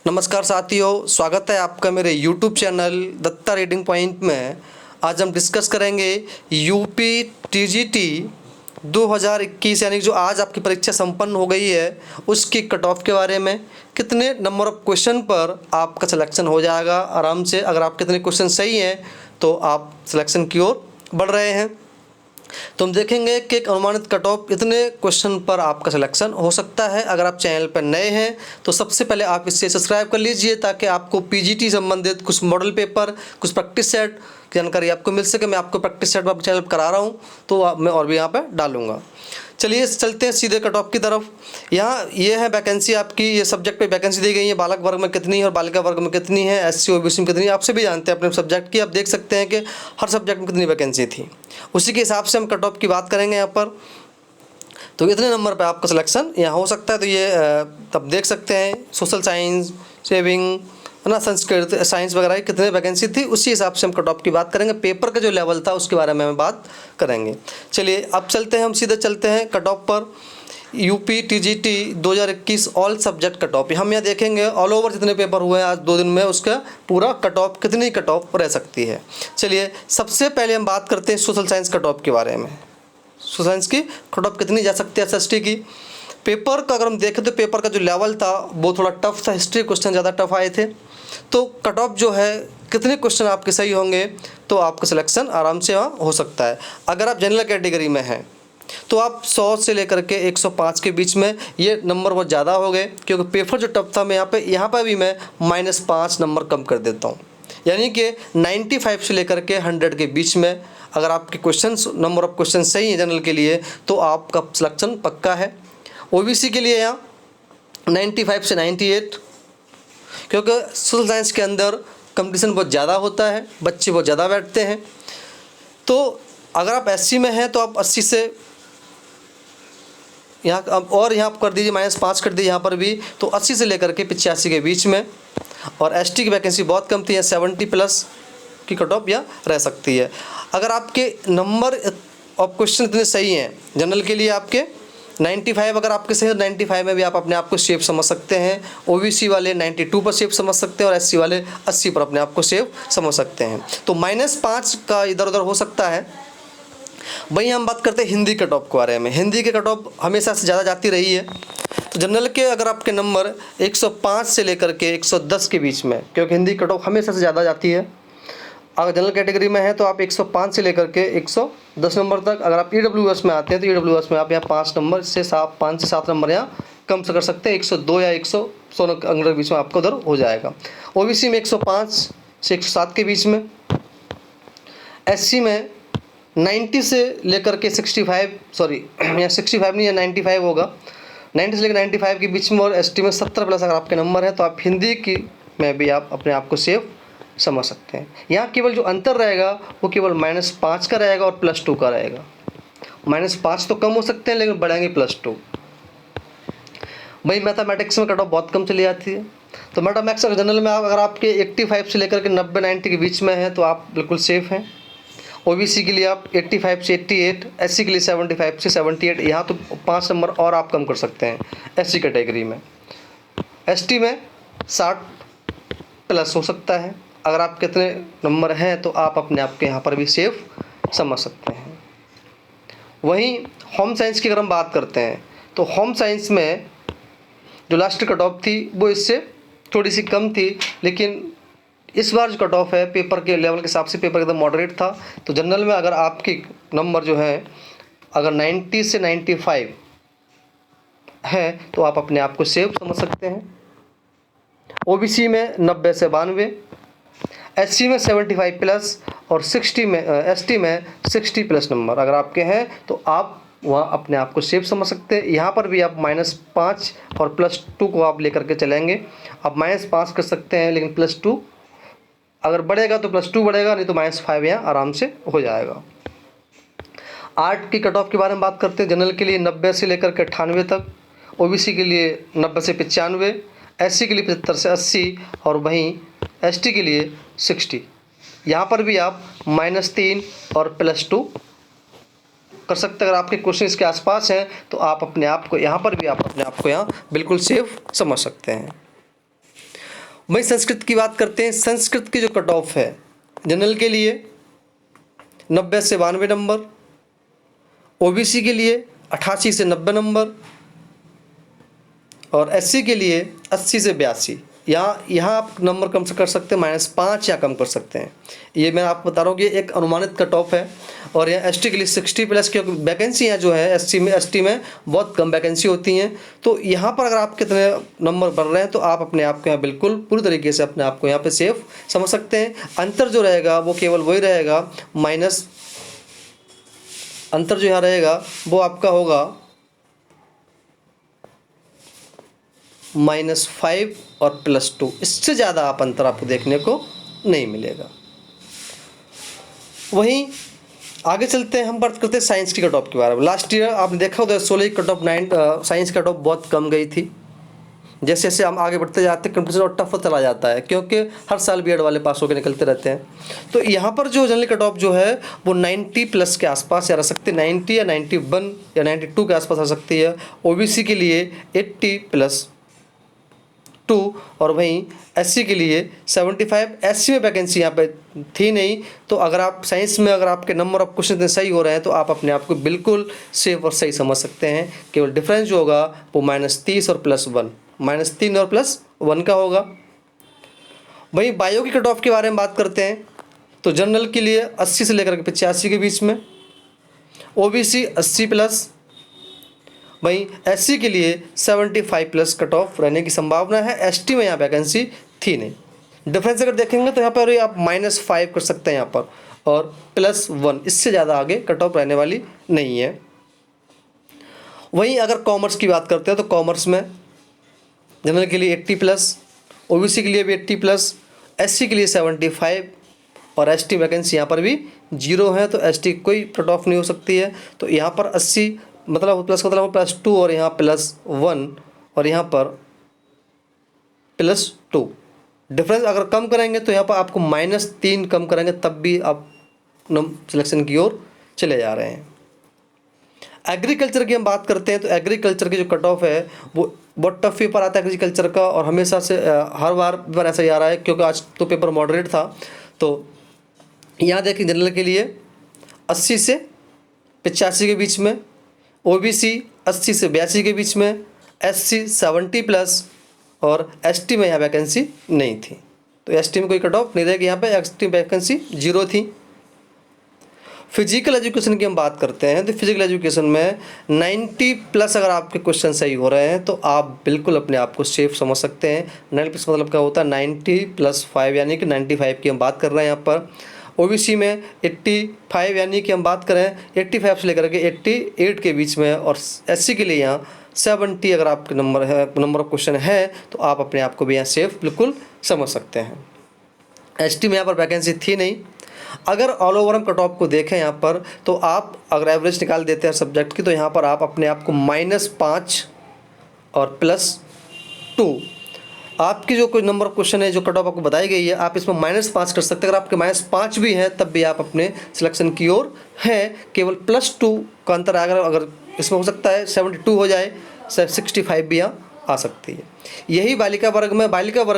नमस्कार साथियों, स्वागत है आपका मेरे YouTube channel Datta reading point में। आज हम डिस्कस करेंगे यूपी टीजीटी 2021 यानी जो आज आपकी परीक्षा संपन्न हो गई है उसकी कट ऑफ के बारे में। कितने नंबर ऑफ क्वेश्चन पर आपका सिलेक्शन हो जाएगा आराम से। अगर आप कितने क्वेश्चन सही हैं तो आप सिलेक्शन की ओर बढ़ रहे हैं। तो हम देखेंगे कि एक अनुमानित कट ऑफ इतने क्वेश्चन पर आपका सिलेक्शन हो सकता है। अगर आप चैनल पर नए हैं तो सबसे पहले आप इसे सब्सक्राइब कर लीजिए ताकि आपको पीजीटी संबंधित कुछ मॉडल पेपर, कुछ प्रैक्टिस सेट की जानकारी आपको मिल सके। मैं आपको प्रैक्टिस सेट अपने चैनल पर करा रहा हूँ तो मैं और भी यहाँ पर डालूंगा। चलिए चलते हैं सीधे कट ऑफ की तरफ। यहाँ ये है वैकेंसी आपकी, ये सब्जेक्ट पे वैकेंसी दी गई है। बालक वर्ग में कितनी है और बालिका वर्ग में कितनी है, एससी ओबीसी में कितनी है, आपसे भी जानते हैं अपने सब्जेक्ट की। आप देख सकते हैं कि हर सब्जेक्ट में कितनी वैकेंसी थी, उसी के हिसाब से हम कट ऑफ की बात करेंगे यहाँ पर। तो इतने नंबर पे आपका सिलेक्शन यहाँ हो सकता है। तो ये तब देख सकते हैं सोशल साइंस, सेविंग है ना, संस्कृत, साइंस वगैरह की कितने वैकेंसी थी, उसी हिसाब से हम कट ऑफ की बात करेंगे। पेपर का जो लेवल था उसके बारे में हम बात करेंगे। चलिए अब चलते हैं, हम सीधे चलते हैं कट ऑफ पर। UP TGT 2021 all subject cut off हम यहाँ देखेंगे ऑल ओवर जितने पेपर हुए हैं आज 2 दिन में, उसका पूरा कट ऑफ कितनी कट ऑफ रह सकती है। चलिए सबसे पहले हम बात करते हैं सोशल साइंस कट ऑफ के बारे में। सोशल साइंस की कट ऑफ कितनी जा सकती है एसएसटी की। पेपर का अगर हम देखें तो पेपर का जो लेवल था वो थोड़ा टफ था, हिस्ट्री क्वेश्चन ज़्यादा टफ आए थे। तो कट ऑफ जो है कितने क्वेश्चन आपके सही होंगे तो आपका सिलेक्शन आराम से वहाँ हो सकता है। अगर आप जनरल कैटेगरी में हैं तो आप 100 से लेकर के 105 के बीच में, ये नंबर बहुत ज़्यादा हो गए क्योंकि पेपर जो टफ था। मैं यहाँ पर भी मैं -5 नंबर कम कर देता हूँ, यानी कि 95 से लेकर के 100 के बीच में अगर आपके क्वेश्चन नंबर ऑफ क्वेश्चन सही है जनरल के लिए तो आपका सिलेक्शन पक्का है। ओबीसी के लिए यहाँ 95 से 98, क्योंकि सोशल साइंस के अंदर कंपटीशन बहुत ज़्यादा होता है, बच्चे बहुत ज़्यादा बैठते हैं। तो अगर आप एससी में हैं तो आप 80 से यहाँ और यहाँ कर दीजिए, -5 कर दीजिए यहाँ पर भी, तो 80 से लेकर के 85 के बीच में। और एसटी की वैकेंसी बहुत कम थी, या 70+ की कट ऑफ यहाँ रह सकती है। अगर आपके नंबर ऑफ क्वेश्चन इतने सही हैं जनरल के लिए, आपके 95 अगर आपके सही, 95 में भी आप अपने आप को सेफ समझ सकते हैं। ओबीसी वाले 92 पर सेफ समझ सकते हैं और एससी वाले 80 पर अपने आप को सेफ समझ सकते हैं। तो -5 का इधर उधर हो सकता है। वहीं हम बात करते हैं हिंदी कट ऑफ के बारे में। हिंदी के कट ऑफ हमेशा से ज़्यादा जाती रही है। तो जनरल के अगर आपके नंबर 105 से लेकर के 110 के बीच में, क्योंकि हिंदी कट ऑफ हमेशा से ज़्यादा जाती है। अगर जनरल कैटेगरी में है तो आप 105 से लेकर के 110 नंबर तक। अगर आप ईडब्ल्यूएस में आते हैं तो ईडब्ल्यूएस में आप यहाँ 5 से 7 नंबर यहाँ कम से कर सकते हैं। 102 या 116 नंबर के बीच में आपका उधर हो जाएगा। ओबीसी में 105 से 107 के बीच में। एससी में 90 से लेकर के 65, सॉरी यहाँ 65 नहीं है, 95 होगा। 90 से लेकर 95 के बीच में। और एसटी में 70+ अगर आपके नंबर है तो आप हिंदी की में भी आप अपने आप को सेफ समझ सकते हैं। यहाँ केवल जो अंतर रहेगा वो केवल -5 का रहेगा और +2 का रहेगा। -5 तो कम हो सकते हैं लेकिन बढ़ेंगे +2। भाई मैथमेटिक्स में कट ऑफ बहुत कम चली जाती है। तो मैथमेटिक्स जनरल में अगर आपके 85 से लेकर के 90-90 के बीच में है तो आप बिल्कुल सेफ़ हैं। ओबीसी के लिए आप 85 से 88, एससी के लिए 75 से 78, यहाँ तो 5 नंबर और आप कम कर सकते हैं एससी कैटेगरी में। एसटी में 60+ हो सकता है। अगर आप कितने नंबर हैं तो आप अपने आप के यहाँ पर भी सेफ समझ सकते हैं। वहीं होम साइंस की अगर हम बात करते हैं तो होम साइंस में जो लास्ट कट ऑफ थी वो इससे थोड़ी सी कम थी, लेकिन इस बार जो कट ऑफ है पेपर के लेवल के हिसाब से पेपर एकदम मॉडरेट था। तो जनरल में अगर आपकी नंबर जो है अगर 90 से 95 है तो आप अपने आप को सेफ समझ सकते हैं। ओबीसी में 90 से 92, एससी में 75+ और 60 में एसटी में 60+ नंबर अगर आपके हैं तो आप वहाँ अपने आप को सेफ समझ सकते हैं। यहाँ पर भी आप -5 और +2 को आप लेकर के चलेंगे। आप -5 कर सकते हैं लेकिन +2 अगर बढ़ेगा तो +2 बढ़ेगा, नहीं तो -5 यहाँ आराम से हो जाएगा। आर्ट की कट ऑफ के बारे में बात करते हैं। जनरल के लिए 90 से लेकर के 98 तक, ओबीसी के लिए 90 से 95, एससी के लिए 75 से 80 और वहीं एसटी के लिए 60। यहाँ पर भी आप -3 और +2 कर सकते हैं। अगर आपके क्वेश्चन इसके आसपास हैं तो आप अपने आप को यहाँ पर भी आप अपने आप को यहाँ बिल्कुल सेफ समझ सकते हैं। वही संस्कृत की बात करते हैं। संस्कृत की जो कट ऑफ है जनरल के लिए 90 से 92 नंबर, ओबीसी के लिए 88 से 90 नंबर और एससी के लिए 80 से 82। यहाँ आप नंबर कम से कर सकते हैं -5 या कम कर सकते हैं। ये मैं आपको बता रहा हूँ कि एक अनुमानित कट ऑफ है। और यहाँ एसटी के लिए 60+ क्योंकि वैकेंसी यहाँ जो है एसटी में बहुत कम वैकेंसी होती हैं। तो यहाँ पर अगर आप कितने नंबर बढ़ रहे हैं तो आप अपने आप को यहाँ बिल्कुल पूरी तरीके से अपने आप को यहाँ पे सेफ समझ सकते हैं। अंतर जो रहेगा वो केवल वही रहेगा, अंतर जो यहाँ रहेगा वो आपका होगा -5 और +2। इससे ज़्यादा आप अंतर आपको देखने को नहीं मिलेगा। वहीं आगे चलते हैं, हम बात करते हैं साइंस की कट ऑफ के बारे में। लास्ट ईयर आपने देखा होगा 16 की cut off science cut off बहुत कम गई थी। जैसे जैसे हम आगे बढ़ते जाते हैं कंपटीशन और टफ चला जाता है क्योंकि हर साल बीएड वाले पास होकर निकलते रहते हैं। तो यहाँ पर जो जनरल कट ऑफ जो है वो 90+ के आसपास या रह सकती है, 90 या 91 या 92 के आसपास आ सकती है। ओबीसी के लिए 80+2 और वहीं एससी के लिए 75। एससी में वैकेंसी यहाँ पे थी नहीं, तो अगर आप साइंस में अगर आपके नंबर ऑफ क्वेश्चन सही हो रहे हैं तो आप अपने आप को बिल्कुल सेफ और सही समझ सकते हैं। केवल डिफरेंस जो होगा वो -30 और +1, -3 और +1 का होगा। वहीं बायो की कट ऑफ के बारे में बात करते हैं तो जनरल के लिए 80 से लेकर के 85 के बीच में, ओबीसी 80+, वहीं एससी के लिए 75+ कट ऑफ रहने की संभावना है। एसटी में यहाँ वैकेंसी थी नहीं। डिफरेंस अगर देखेंगे तो यहाँ पर आप -5 कर सकते हैं यहाँ पर और +1, इससे ज़्यादा आगे कट ऑफ रहने वाली नहीं है। वहीं अगर कॉमर्स की बात करते हैं तो कॉमर्स में जनरल के लिए 80+, ओबीसी के लिए भी 80+, एससी के लिए 75 और एसटी वैकेंसी यहाँ पर भी 0 है, तो एसटी कोई कट ऑफ नहीं हो सकती है। तो यहाँ पर 80 मतलब प्लस का मतलब +2 और यहाँ +1 और यहाँ पर +2। डिफरेंस अगर कम करेंगे तो यहाँ पर आपको -3 कम करेंगे तब भी आप सिलेक्शन की ओर चले जा रहे हैं। एग्रीकल्चर की हम बात करते हैं तो एग्रीकल्चर की जो कट ऑफ है वो बहुत टफ पेपर आता है एग्रीकल्चर का, और हमेशा से हर बार ऐसा ही आ रहा है क्योंकि आज तो पेपर मॉडरेट था। तो यहाँ देखिए जनरल के लिए 80 से 85 के बीच में, ओबीसी 80 से 82 के बीच में, एससी 70+ और एसटी में यहाँ वैकेंसी नहीं थी। तो एसटी में कोई कट ऑफ नहीं रहेगी, यहाँ पे एसटी वैकेंसी 0 थी। फिजिकल एजुकेशन की हम बात करते हैं तो फिजिकल एजुकेशन में 90+ अगर आपके क्वेश्चन सही हो रहे हैं तो आप बिल्कुल अपने आप को सेफ समझ सकते हैं। 90+ मतलब क्या होता है 90+5 यानी कि 95 की हम बात कर रहे हैं यहाँ पर। ओबीसी में 85 यानी कि हम बात करें 85 से लेकर के 88 के बीच में, और एससी के लिए यहाँ 70 अगर आपके नंबर ऑफ क्वेश्चन है तो आप अपने आप को भी यहाँ सेफ बिल्कुल समझ सकते हैं। एसटी में यहाँ पर वैकेंसी थी नहीं। अगर ऑल ओवर हम कट ऑफ को देखें यहाँ पर तो आप अगर एवरेज निकाल देते हैं सब्जेक्ट की तो यहाँ पर आप अपने आप को -5 और +2 आपकी जो कोई नंबर ऑफ क्वेश्चन है जो कट ऑफ आपको बताई गई है आप इसमें -5 कर सकते हैं। अगर आपके -5 भी हैं तब भी आप अपने सिलेक्शन की ओर हैं। केवल +2 का अंतर अगर इसमें हो सकता है 72 हो जाए, 65 भी यहाँ आ सकती है। यही बालिका वर्ग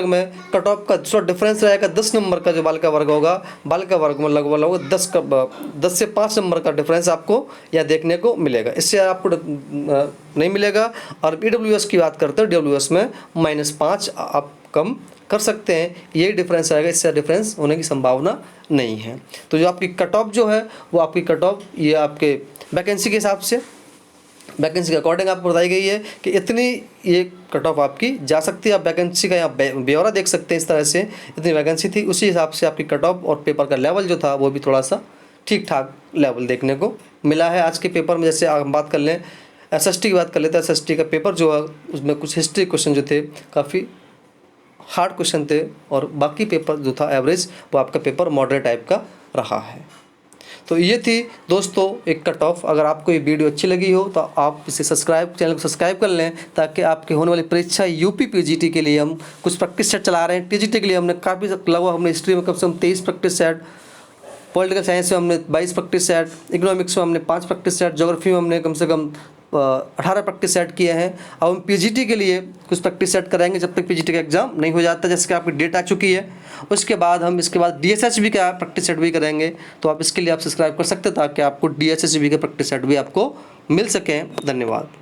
में कट ऑफ का जो डिफरेंस रहेगा 10 नंबर का, जो बालिका वर्ग होगा, बालिका वर्ग में लगभग 10 से 5 नंबर का डिफरेंस आपको यहाँ देखने को मिलेगा, इससे आपको नहीं मिलेगा। और ईडब्ल्यूएस की बात करते हैं, ईडब्ल्यूएस में -5 आप कम कर सकते हैं, यही डिफरेंस रहेगा, इससे डिफरेंस होने की संभावना नहीं है। तो जो आपकी कट ऑफ जो है वो आपकी कट ऑफ ये आपके वैकेंसी के हिसाब से, वैकेंसी के अकॉर्डिंग आपको बताई गई है कि इतनी ये कट ऑफ आपकी जा सकती है। आप वैकेंसी का यहाँ ब्यौरा देख सकते हैं, इस तरह से इतनी वैकेंसी थी, उसी हिसाब से आपकी कट ऑफ और पेपर का लेवल जो था वो भी थोड़ा सा ठीक ठाक लेवल देखने को मिला है आज के पेपर में। जैसे हम बात कर लें एसएसटी की बात कर लेते हैं, एसएसटी का पेपर जो है उसमें कुछ हिस्ट्री क्वेश्चन जो थे काफ़ी हार्ड क्वेश्चन थे, और बाकी पेपर जो था एवरेज वो आपका पेपर मॉडरेट टाइप का रहा है। तो ये थी दोस्तों एक कट ऑफ। अगर आपको ये वीडियो अच्छी लगी हो तो आप इसे चैनल को सब्सक्राइब कर लें, ताकि आपके होने वाली परीक्षा यूपी पीजीटी के लिए हम कुछ प्रैक्टिस सेट चला रहे हैं। टीजीटी के लिए हमने काफ़ी लगभग हमने हिस्ट्री में कम से कम 23 प्रैक्टिस सेट, पॉलिटिकल साइंस में हमने 22 प्रैक्टिस सेट, इकोनॉमिक्स में हमने 5 प्रैक्टिस सेट, ज्योग्राफी में हमने कम से कम 18 प्रैक्टिस सेट किए हैं। अब हम पीजीटी के लिए कुछ प्रैक्टिस सेट कराएंगे जब तक पीजीटी का एग्ज़ाम नहीं हो जाता, जैसे कि आपकी डेट आ चुकी है। उसके बाद हम इसके बाद डीएसएसबी का प्रैक्टिस सेट भी करेंगे, तो आप इसके लिए आप सब्सक्राइब कर सकते हैं ताकि आपको डीएसएसबी के प्रैक्टिस सेट भी आपको मिल सकें। धन्यवाद।